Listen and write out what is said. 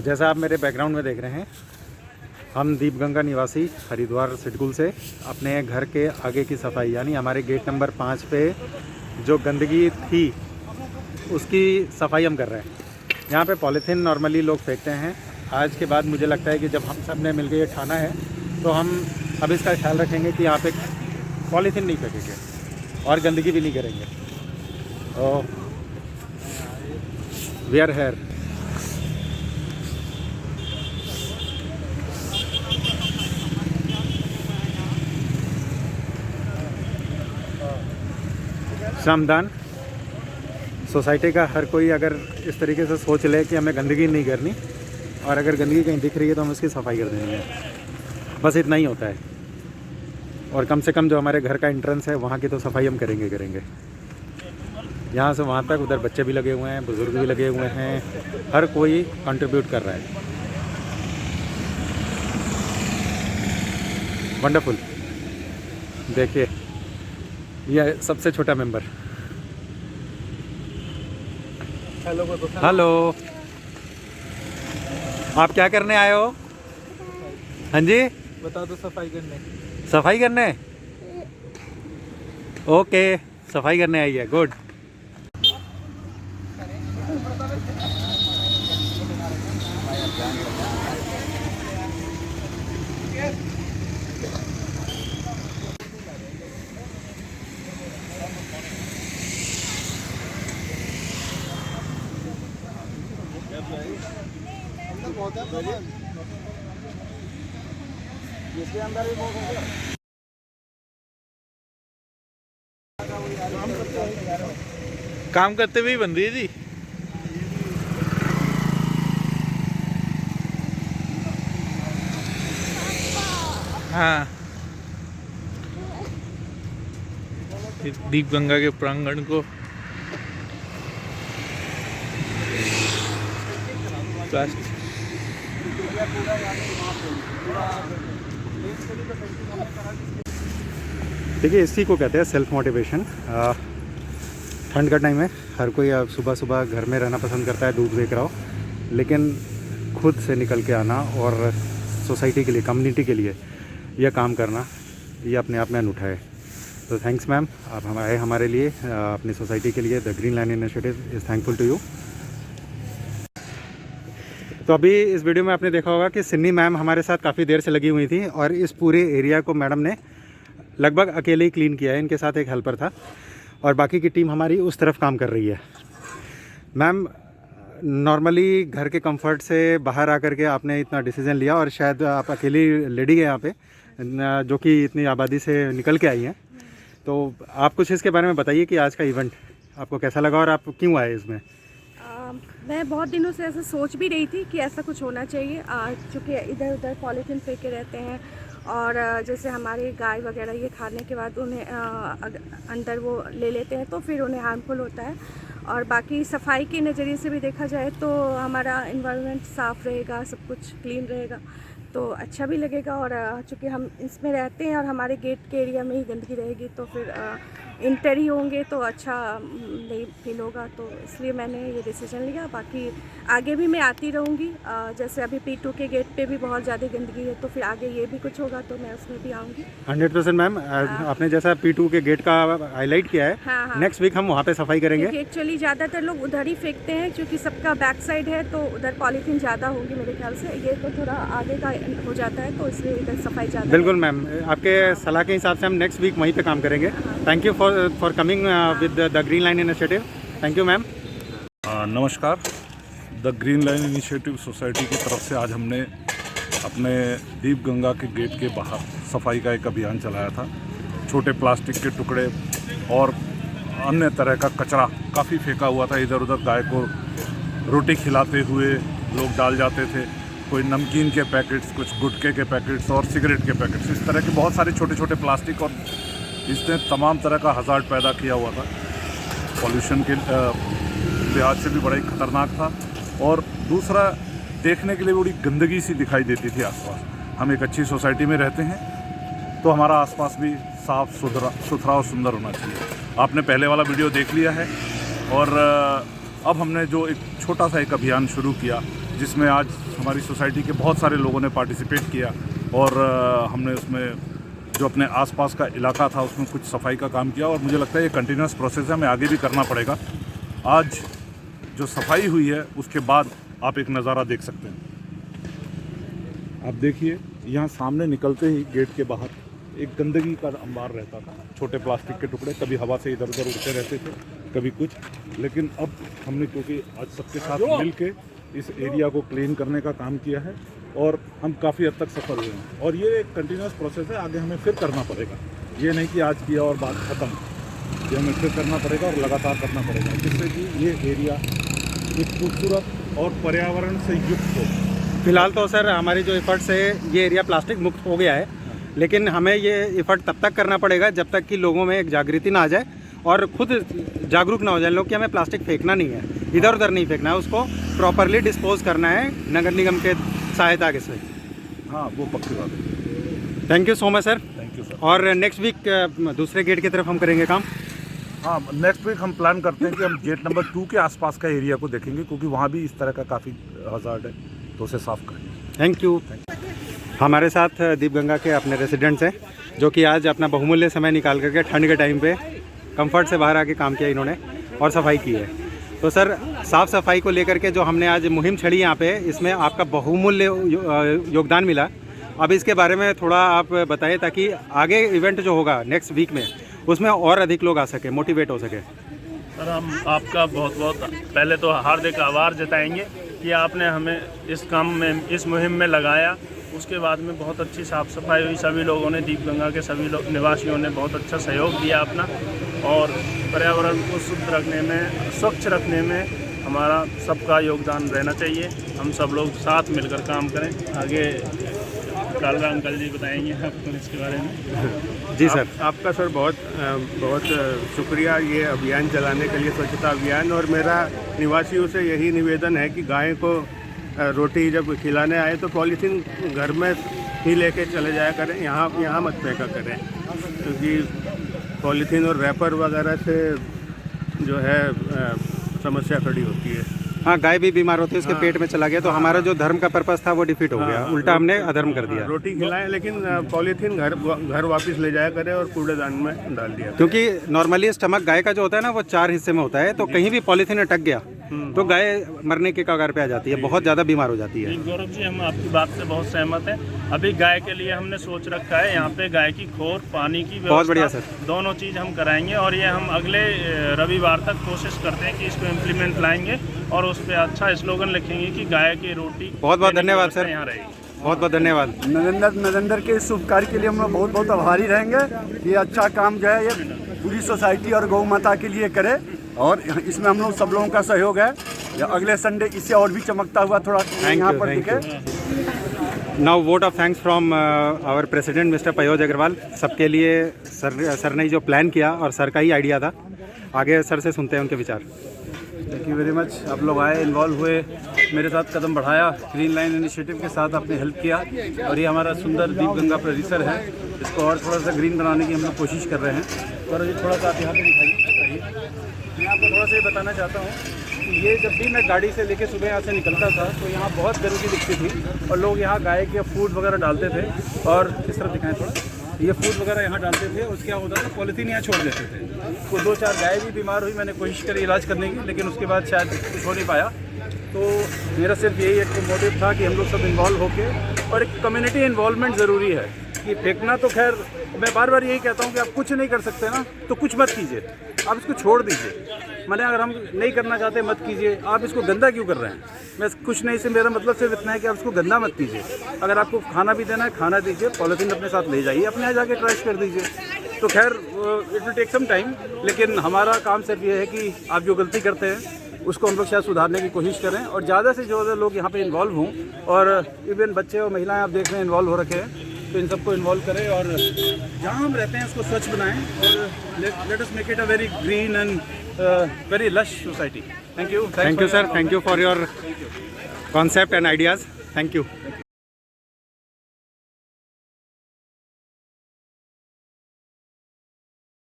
तो जैसा आप मेरे बैकग्राउंड में देख रहे हैं, हम दीपगंगा निवासी हरिद्वार सिडकुल से अपने घर के आगे की सफाई यानी हमारे गेट नंबर 5 पे जो गंदगी थी उसकी सफाई हम कर रहे हैं। यहाँ पे पॉलीथीन नॉर्मली लोग फेंकते हैं। आज के बाद मुझे लगता है कि जब हम सब ने मिलकर ये ठाना है तो हम अब इसका ख्याल रखेंगे कि यहाँ पे पॉलीथीन नहीं फेंकेंगे और गंदगी भी नहीं करेंगे। We are here. श्रमदान सोसाइटी का हर कोई अगर इस तरीके से सोच ले कि हमें गंदगी नहीं करनी और अगर गंदगी कहीं दिख रही है तो हम उसकी सफाई कर देनी है, बस इतना ही होता है। और कम से कम जो हमारे घर का एंट्रेंस है वहाँ की तो सफाई हम करेंगे। यहाँ से वहाँ तक, उधर बच्चे भी लगे हुए हैं, बुज़ुर्ग भी लगे हुए हैं, हर कोई कंट्रीब्यूट कर रहा है। वंडरफुल। देखिए ये सबसे छोटा मेंबर। हेलो, आप क्या करने आए हो? हाँ जी, बता दो। सफाई करने। ओके, सफाई करने आई है, गुड। काम करते हुए बन रही है जी। हाँ, दीपगंगा के प्रांगण को प्लास्टिक देखिए इसी को कहते हैं सेल्फ मोटिवेशन। ठंड का टाइम है, हर कोई अब सुबह सुबह घर में रहना पसंद करता है, दूध बेच रहा हो, लेकिन खुद से निकल के आना और सोसाइटी के लिए, कम्युनिटी के लिए यह काम करना, ये अपने आप में अनूठा है। तो थैंक्स मैम, आप आए हमारे लिए, अपनी सोसाइटी के लिए। The green line initiative is thankful to you. तो अभी इस वीडियो में आपने देखा होगा कि सिन्नी मैम हमारे साथ काफ़ी देर से लगी हुई थी और इस पूरे एरिया को मैडम ने लगभग अकेले ही क्लीन किया है। इनके साथ एक हेल्पर था और बाकी की टीम हमारी उस तरफ काम कर रही है। मैम, नॉर्मली घर के कंफर्ट से बाहर आकर के आपने इतना डिसीजन लिया और शायद आप अकेली लेडी है यहाँ पे, जो कि इतनी आबादी से निकल के आई हैं। तो आप कुछ इसके बारे में बताइए कि आज का इवेंट आपको कैसा लगा और आप क्यों आए इसमें? मैं बहुत दिनों से ऐसा सोच भी रही थी कि ऐसा कुछ होना चाहिए, क्योंकि इधर उधर पॉलीथीन फेंके रहते हैं और जैसे हमारे गाय वगैरह ये खाने के बाद उन्हें अंदर वो ले लेते हैं तो फिर उन्हें हार्मफुल होता है। और बाकी सफाई के नज़रिए से भी देखा जाए तो हमारा इन्वायरमेंट साफ़ रहेगा, सब कुछ क्लीन रहेगा तो अच्छा भी लगेगा। और चूँकि हम इसमें रहते हैं और हमारे गेट के एरिया में ही गंदगी रहेगी तो फिर इंटर ही होंगे तो अच्छा नहीं फील होगा, तो इसलिए मैंने ये डिसीजन लिया। बाकी आगे भी मैं आती रहूँगी, जैसे अभी P2 के गेट पे भी बहुत ज़्यादा गंदगी है तो फिर आगे ये भी कुछ होगा तो मैं उसमें भी आऊँगी। 100% मैम, आपने जैसा P2 के गेट का हाईलाइट किया है, हाँ। नेक्स्ट वीक हम वहाँ पे सफाई करेंगे। एक्चुअली ज़्यादातर लोग उधर ही फेंकते हैं क्योंकि सबका बैक साइड है तो उधर पॉलीथीन ज़्यादा होगी मेरे ख्याल से। ये तो थोड़ा आगे का हो जाता है तो इसलिए इधर सफाई ज़्यादा। बिल्कुल मैम, आपके सलाह के हिसाब से हम नेक्स्ट वीक वहीं पे काम करेंगे। Thank you for coming with the green line initiative. Thank you ma'am. नमस्कार। The green line initiative society की तरफ से आज हमने अपने दीपगंगा के गेट के बाहर सफाई का एक अभियान चलाया था। छोटे प्लास्टिक के टुकड़े और अन्य तरह का कचरा काफ़ी फेंका हुआ था इधर उधर। गाय को रोटी खिलाते हुए लोग डाल जाते थे, कोई नमकीन के पैकेट्स, कुछ गुटखे के पैकेट्स और सिगरेट के पैकेट्स, इस तरह के बहुत सारे छोटे छोटे प्लास्टिक, और इसने तमाम तरह का हज़ार्ड पैदा किया हुआ था। पॉल्यूशन के लिहाज से भी बड़ा ही खतरनाक था और दूसरा देखने के लिए बड़ी गंदगी सी दिखाई देती थी आसपास। हम एक अच्छी सोसाइटी में रहते हैं तो हमारा आसपास भी साफ़ सुथरा और सुंदर होना चाहिए। आपने पहले वाला वीडियो देख लिया है और अब हमने जो एक छोटा सा एक अभियान शुरू किया जिसमें आज हमारी सोसाइटी के बहुत सारे लोगों ने पार्टिसिपेट किया और हमने उसमें जो अपने आसपास का इलाका था उसमें कुछ सफाई का काम किया और मुझे लगता है ये कंटिन्यूस प्रोसेस है, हमें आगे भी करना पड़ेगा। आज जो सफाई हुई है उसके बाद आप एक नज़ारा देख सकते हैं। आप देखिए यहाँ सामने निकलते ही गेट के बाहर एक गंदगी का अंबार रहता था, छोटे प्लास्टिक के टुकड़े कभी हवा से इधर उधर उड़ते रहते थे, कभी कुछ, लेकिन अब हमने क्योंकि आज सबके साथ मिल के इस एरिया को क्लीन करने का काम किया है और हम काफ़ी हद तक सफल हुए हैं। और ये एक कंटिन्यूस प्रोसेस है, आगे हमें फिर करना पड़ेगा। ये नहीं कि आज किया और बात ख़त्म, ये हमें फिर करना पड़ेगा और लगातार करना पड़ेगा, जिससे कि ये एरिया एक खूबसूरत और पर्यावरण से युक्त हो। फिलहाल तो सर हमारी जो एफर्ट्स है ये एरिया प्लास्टिक मुक्त हो गया है, लेकिन हमें ये एफर्ट तब तक करना पड़ेगा जब तक कि लोगों में एक जागृति ना आ जाए और खुद जागरूक ना हो जाए लोग कि हमें प्लास्टिक फेंकना नहीं है, इधर उधर नहीं फेंकना है, उसको प्रॉपरली डिस्पोज करना है नगर निगम के सहायता के से। हाँ, वो पक्की बात है। Thank you so much sir. Thank you sir. और नेक्स्ट वीक दूसरे गेट की तरफ हम करेंगे काम। हाँ, नेक्स्ट वीक हम प्लान करते हैं कि हम गेट नंबर 2 के आसपास का एरिया को देखेंगे, क्योंकि वहाँ भी इस तरह का काफ़ी हज़ार्ड है, तो उसे साफ़ करेंगे। Thank you. हमारे साथ दीपगंगा के अपने रेसिडेंट्स हैं जो कि आज अपना बहुमूल्य समय निकाल करके ठंड के टाइम पे कंफर्ट से बाहर आके काम किया इन्होंने और सफाई की है। तो सर साफ़ सफाई को लेकर के जो हमने आज मुहिम छड़ी यहाँ पे, इसमें आपका बहुमूल्य योगदान मिला। अब इसके बारे में थोड़ा आप बताएं ताकि आगे इवेंट जो होगा नेक्स्ट वीक में उसमें और अधिक लोग आ सके, मोटिवेट हो सके। सर हम आपका बहुत बहुत पहले तो हार्दिक आभार जताएंगे कि आपने हमें इस काम में, इस मुहिम में लगाया। उसके बाद में बहुत अच्छी साफ़ सफाई हुई, सभी लोगों ने, दीपगंगा के सभी लोग निवासियों ने बहुत अच्छा सहयोग दिया अपना, और पर्यावरण को शुद्ध रखने में, स्वच्छ रखने में हमारा सबका योगदान रहना चाहिए। हम सब लोग साथ मिलकर काम करें। आगे कालरा अंकल जी बताएंगे आपको इसके बारे में। जी सर। आपका सर बहुत शुक्रिया ये अभियान चलाने के लिए, स्वच्छता अभियान। और मेरा निवासियों से यही निवेदन है कि गाय को रोटी जब खिलाने आए तो पॉलीथीन घर में ही लेके चले जाया करें, यहाँ मत फेंका करें, क्योंकि पॉलीथीन और रैपर वगैरह से जो है समस्या खड़ी होती है। हाँ, गाय भी बीमार होती है, उसके पेट में चला गया तो हमारा जो धर्म का पर्पस था वो डिफीट हो गया, उल्टा हमने अधर्म कर दिया। रोटी खिलाएं लेकिन पॉलीथीन घर वापस ले जाया करें और कूड़ेदान में डाल दिया। क्योंकि नॉर्मली स्टमक गाय का जो होता है ना वो 4 हिस्से में होता है, तो कहीं भी पॉलीथीन अटक गया तो गाय मरने के कगार पे आ जाती है, बहुत ज़्यादा बीमार हो जाती है। गौरव जी, हम आपकी बात से बहुत सहमत हैं। अभी गाय के लिए हमने सोच रखा है यहाँ पे गाय की खोर, पानी की बहुत बढ़िया सर। दोनों चीज़ हम कराएंगे और ये हम अगले रविवार तक कोशिश करते हैं कि इसको इम्प्लीमेंट लाएंगे और उस पर अच्छा स्लोगन लिखेंगे कि गाय की रोटी। बहुत बहुत धन्यवाद सर, यहाँ रहेगी। बहुत बहुत धन्यवाद। नरेंद्र के इस शुभ कार्य के लिए हम लोग बहुत बहुत आभारी रहेंगे। ये अच्छा काम जो है ये पूरी सोसाइटी और गौ माता के लिए करे और इसमें हम लोग सब लोगों का सहयोग है। अगले संडे इससे और भी चमकता हुआ थोड़ा यहाँ पर दिखे। Now vote of thanks from our president mister Payoj Agarwal. सबके लिए सर ने जो प्लान किया और सर का ही आइडिया था, आगे सर से सुनते हैं उनके विचार। Thank you very much. आप लोग आए, इन्वॉल्व हुए, मेरे साथ कदम बढ़ाया, ग्रीन लाइन इनिशिएटिव के साथ आपने हेल्प किया और ये हमारा सुंदर दीपगंगा परिसर है, इसको और थोड़ा सा ग्रीन बनाने की हम लोग कोशिश कर रहे हैं। और ये थोड़ा सा आप यहाँ पे दिखाइए। मैं आपको थोड़ा सा ये बताना चाहता हूँ कि ये जब भी मैं गाड़ी से लेके सुबह यहाँ से निकलता था तो यहाँ बहुत गंदगी दिखती थी और लोग यहाँ गाय के फूड वगैरह डालते थे और इस तरफ दिखाएं थोड़ा, ये फूड वगैरह यहाँ डालते थे, उसके क्या होता था पॉलीथीन यहाँ छोड़ देते थे। तो 2-4 गाय भी बीमार हुई, मैंने कोशिश करी इलाज करने की, लेकिन उसके बाद शायद कुछ हो नहीं पाया। तो मेरा सिर्फ यही एक मोटिव था कि हम लोग सब इन्वॉल्व होके, और एक कम्युनिटी इन्वॉल्वमेंट ज़रूरी है कि फेंकना तो खैर मैं बार बार यही कहता हूँ कि आप कुछ नहीं कर सकते ना तो कुछ मत कीजिए, आप इसको छोड़ दीजिए। मैंने अगर हम नहीं करना चाहते मत कीजिए, आप इसको गंदा क्यों कर रहे हैं? मैं कुछ नहीं से मेरा मतलब सिर्फ इतना है कि आप इसको गंदा मत कीजिए। अगर आपको खाना भी देना है खाना दीजिए, पॉलीथीन अपने साथ ले जाइए, अपने यहाँ जाके ट्रैश कर दीजिए। तो खैर it will take some time, लेकिन हमारा काम सिर्फ ये है कि आप जो गलती करते हैं उसको हम लोग शायद सुधारने की कोशिश करें और ज़्यादा से ज़्यादा लोग यहाँ पे इन्वॉल्व हों। और इवन बच्चे और महिलाएं आप देख रहे हैं इन्वॉल्व हो रखे हैं, तो इन सबको इन्वॉल्व करें और जहाँ हम रहते हैं उसको स्वच्छ बनाएं और let us make it a very green and very lush society. Thank you sir, thank you for your concept and ideas. Thank you.